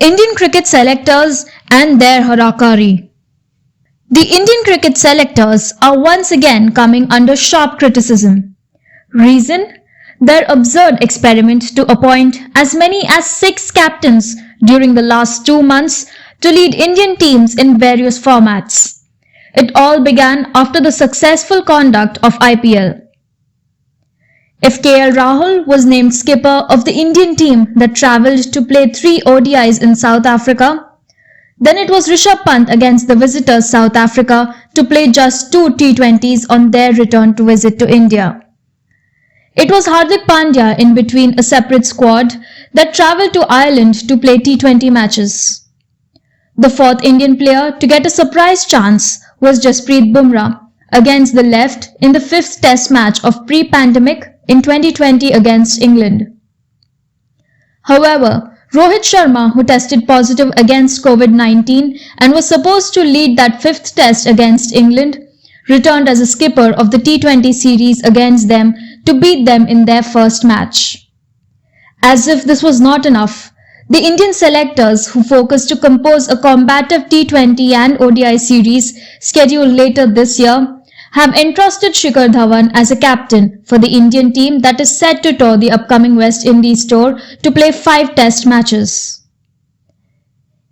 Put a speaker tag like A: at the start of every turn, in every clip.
A: Indian cricket selectors and their hara-kari. The Indian cricket selectors are once again coming under sharp criticism. Reason? Their absurd experiment to appoint as many as 6 captains during the last 2 months to lead Indian teams in various formats. It all began after the successful conduct of IPL. If KL Rahul was named skipper of the Indian team that travelled to play 3 ODIs in South Africa, then it was Rishabh Pant against the visitors South Africa to play just 2 T20s on their return to visit to India. It was Hardik Pandya in between a separate squad that travelled to Ireland to play T20 matches. The 4th Indian player to get a surprise chance was Jasprit Bumrah against the left in the 5th Test match of pre-pandemic in 2020 against England. However, Rohit Sharma, who tested positive against COVID-19 and was supposed to lead that 5th Test against England, returned as a skipper of the T20 series against them to beat them in their first match. As if this was not enough, the Indian selectors, who focused to compose a combative T20 and ODI series scheduled later this year, have entrusted Shikhar Dhawan as a captain for the Indian team that is set to tour the upcoming West Indies tour to play 5 test matches.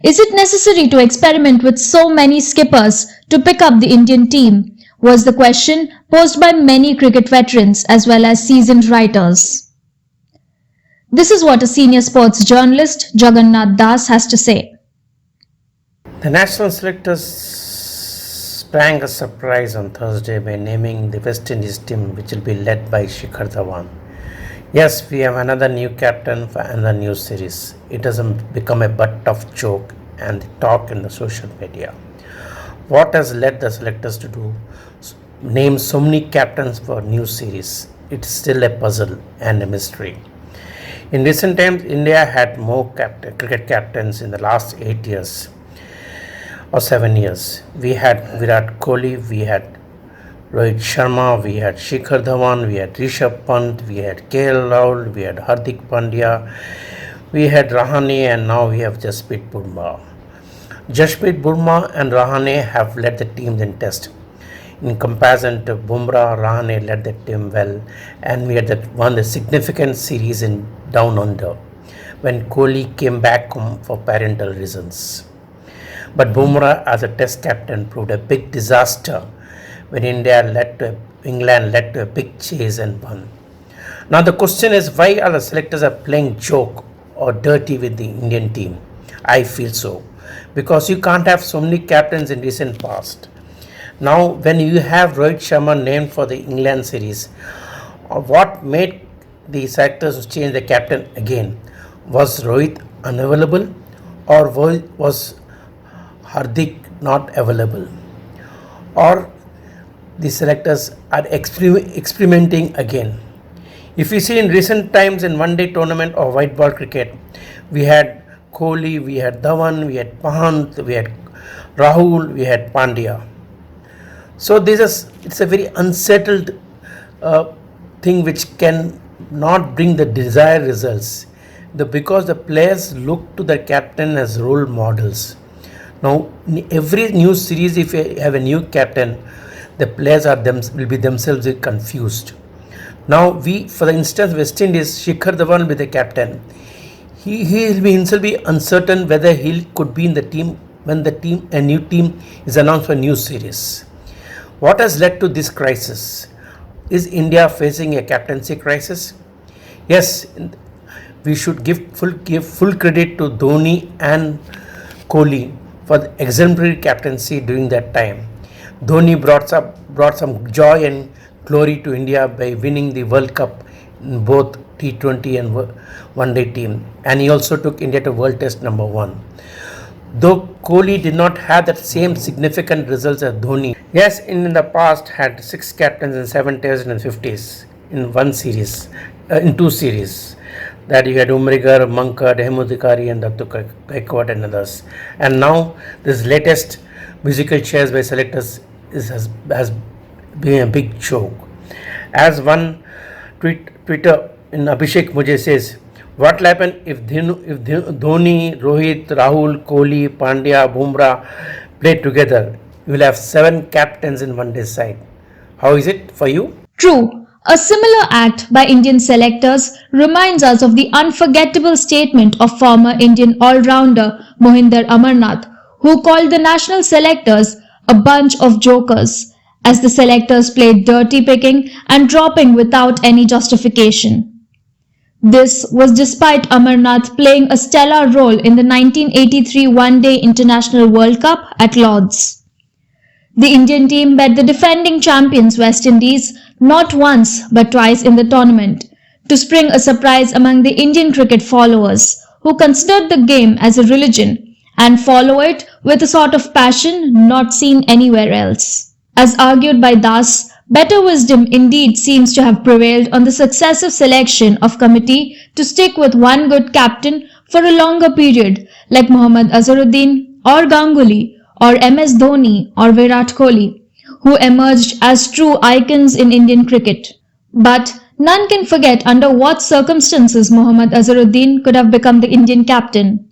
A: Is it necessary to experiment with so many skippers to pick up the Indian team? Was the question posed by many cricket veterans as well as seasoned writers. This is what a senior sports journalist, Jagannath Das, has to say.
B: The national selectors sprang a surprise on Thursday by naming the West Indies team, which will be led by Shikhar Dhawan. Yes, we have another new captain for another new series. It doesn't become a butt of joke and talk in the social media. What has led the selectors to name so many captains for new series? It's still a puzzle and a mystery. In recent times, India had more cricket captains in the last 8 years or 7 years. We had Virat Kohli, we had Rohit Sharma, we had Shikhar Dhawan, we had Rishabh Pant, we had KL Rahul, we had Hardik Pandya, we had Rahane, and now we have Jasprit Bumrah. Jasprit Bumrah and Rahane have led the teams in Test. In comparison to Bumrah, Rahane led the team well, and we had won the significant series in Down Under when Kohli came back home for parental reasons. But Bumrah as a Test captain proved a big disaster when England led to a big chase and won. Now the question is, why are the selectors playing joke or dirty with the Indian team? I feel so, because you can't have so many captains in recent past. Now when you have Rohit Sharma named for the England series, what made the selectors change the captain again? Was Rohit unavailable, or was Hardik not available? Or the selectors are experimenting again? If you see in recent times in one-day tournament or white ball cricket, we had Kohli, we had Dhawan, we had Pant, we had Rahul, we had Pandya. So it's a very unsettled thing which can not bring the desired results. Because the players look to their captain as role models. Now, in every new series, if you have a new captain, the players will be themselves confused. Now, for instance, West Indies, Shikhar Dhawan will be the captain. He will himself be uncertain whether he could be in the team when a new team is announced for a new series. What has led to this crisis? Is India facing a captaincy crisis? Yes, we should give full credit to Dhoni and Kohli for the exemplary captaincy during that time. Dhoni brought some joy and glory to India by winning the World Cup in both T20 and one-day team, and he also took India to World Test number 1. Though Kohli did not have that same significant results as Dhoni. Yes, in the past had 6 captains in 7 tests and 50s in one series, in 2 series. That you had Umrigar, Mankad, Hemudikari and Dattu Gaikwad and others. And now this latest musical chairs by selectors has been a big joke. As one Twitter in Abhishek Mujhe says, What will happen if Dhoni, Rohit, Rahul, Kohli, Pandya, Bumrah play together? You will have 7 captains in one day side. How is it for you?
A: True, a similar act by Indian selectors reminds us of the unforgettable statement of former Indian all-rounder Mohinder Amarnath, who called the national selectors a bunch of jokers, as the selectors played dirty picking and dropping without any justification. This was despite Amarnath playing a stellar role in the 1983 One-Day International World Cup at Lord's. The Indian team bet the defending champions West Indies not once but twice in the tournament to spring a surprise among the Indian cricket followers who considered the game as a religion and follow it with a sort of passion not seen anywhere else. As argued by Das, better wisdom indeed seems to have prevailed on the successive selection of committee to stick with one good captain for a longer period like Mohammad Azharuddin or Ganguly or MS Dhoni or Virat Kohli, who emerged as true icons in Indian cricket. But none can forget under what circumstances Mohammad Azharuddin could have become the Indian captain.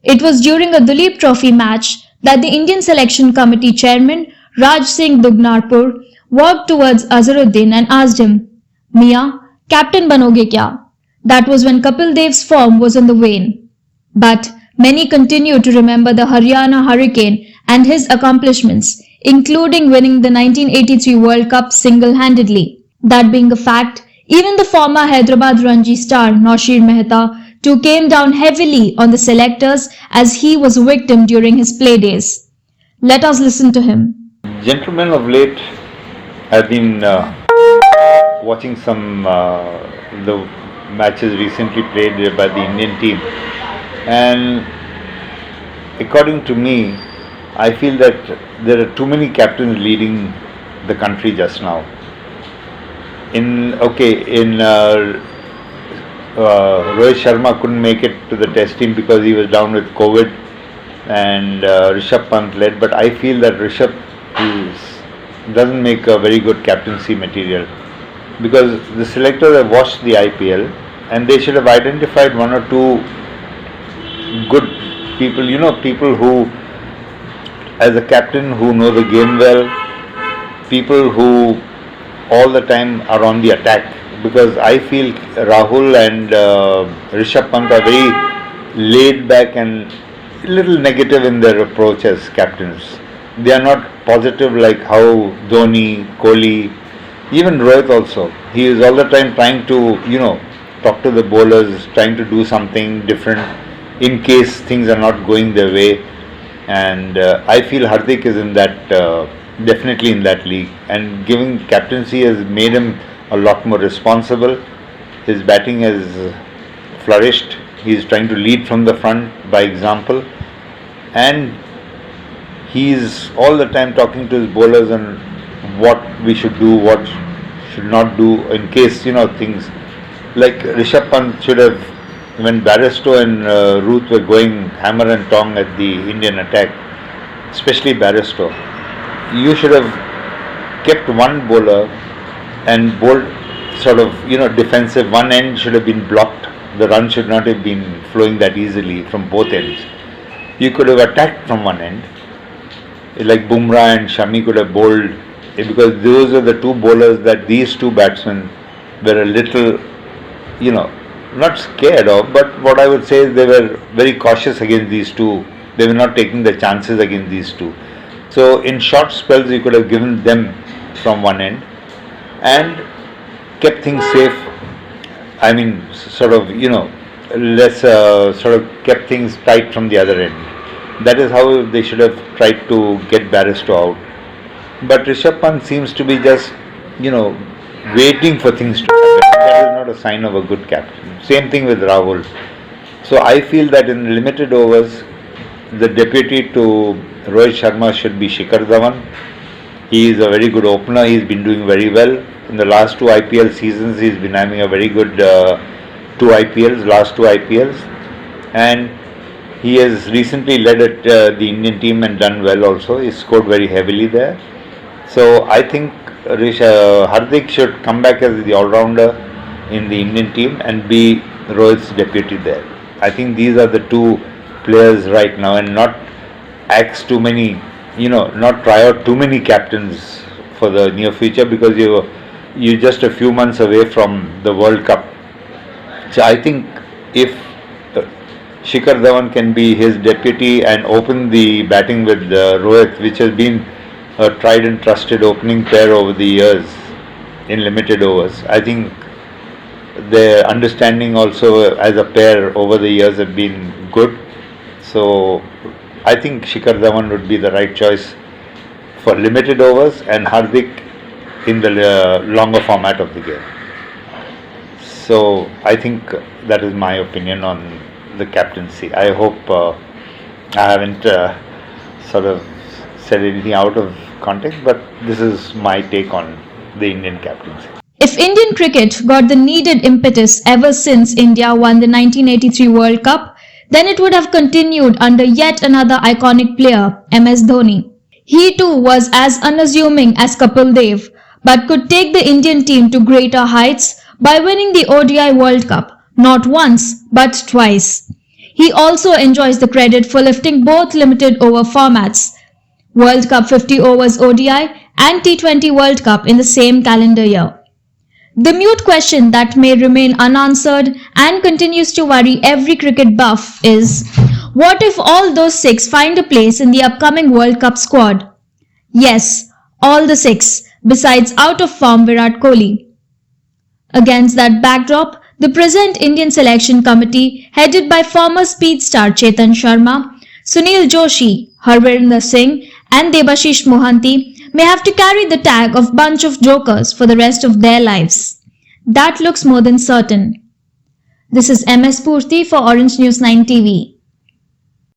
A: It was during a Duleep Trophy match that the Indian Selection Committee chairman Raj Singh Dugnarpur walked towards Azharuddin and asked him, Mia, captain banoge kya? That was when Kapil Dev's form was on the wane. But many continue to remember the Haryana Hurricane and his accomplishments, including winning the 1983 World Cup single-handedly. That being a fact, even the former Hyderabad Ranji star Naushir Mehta too came down heavily on the selectors as he was a victim during his play days. Let us listen to him.
C: Gentlemen, of late I've been watching some the matches recently played by the Indian team, and according to me, I feel that there are too many captains leading the country just now. Rohit Sharma couldn't make it to the test team because he was down with COVID, and Rishabh Pant led, but I feel that Rishabh doesn't make a very good captaincy material, because the selectors have watched the IPL and they should have identified one or two good people, people who, as a captain, who know the game well, people who all the time are on the attack, because I feel Rahul and Rishabh Pant are very laid back and a little negative in their approach as captains. They are not positive like how Dhoni, Kohli, even Rohit also. He is all the time trying to, talk to the bowlers, trying to do something different in case things are not going their way. And I feel Hardik is in that, definitely in that league. And giving captaincy has made him a lot more responsible. His batting has flourished. He is trying to lead from the front by example. And he is all the time talking to his bowlers on what we should do, what should not do in case, things like Rishabh Pant should have, when Barstow and Ruth were going hammer and tong at the Indian attack, especially Barstow, you should have kept one bowler and bowled sort of, defensive. One end should have been blocked. The run should not have been flowing that easily from both ends. You could have attacked from one end, like Bumrah and Shami could have bowled, because those are the two bowlers that these two batsmen were a little, not scared of, but what I would say is they were very cautious against these two. They were not taking the chances against these two. So in short spells you could have given them from one end and kept things safe. I mean, less kept things tight from the other end. That is how they should have tried to get Barstow out. But Rishabh Pant seems to be just, waiting for things to happen. That is not a sign of a good captain. Same thing with Rahul. So I feel that in limited overs, the deputy to Rohit Sharma should be Shikhar Dhawan. He is a very good opener. He's been doing very well. In the last two IPL seasons, he's been having a very good last two IPLs. And he has recently led the Indian team and done well also. He scored very heavily there. So I think Hardik should come back as the all-rounder in the Indian team and be Rohit's deputy there. I think these are the two players right now, and not axe too many, not try out too many captains for the near future, because you're just a few months away from the World Cup. So I think if Shikhar Dhawan can be his deputy and open the batting with Rohit, which has been a tried and trusted opening pair over the years in limited overs. I think their understanding also as a pair over the years have been good. So I think Shikhar Dhawan would be the right choice for limited overs, and Hardik in the longer format of the game. So I think that is my opinion on the captaincy. I hope I haven't sort of said anything out of context, but this is my take on the Indian captaincy.
A: If Indian cricket got the needed impetus ever since India won the 1983 World Cup, then it would have continued under yet another iconic player, MS Dhoni. He too was as unassuming as Kapil Dev, but could take the Indian team to greater heights by winning the ODI World Cup, not once, but twice. He also enjoys the credit for lifting both limited over formats, World Cup 50 overs ODI and T20 World Cup in the same calendar year. The mute question that may remain unanswered and continues to worry every cricket buff is, what if all those six find a place in the upcoming World Cup squad? Yes, all the six, besides out-of-form Virat Kohli. Against that backdrop, the present Indian selection committee, headed by former speed star Chetan Sharma, Sunil Joshi, Harvinder Singh and Debashish Mohanty may have to carry the tag of bunch of jokers for the rest of their lives. That looks more than certain. This is MS Purti for Orange News 9 TV.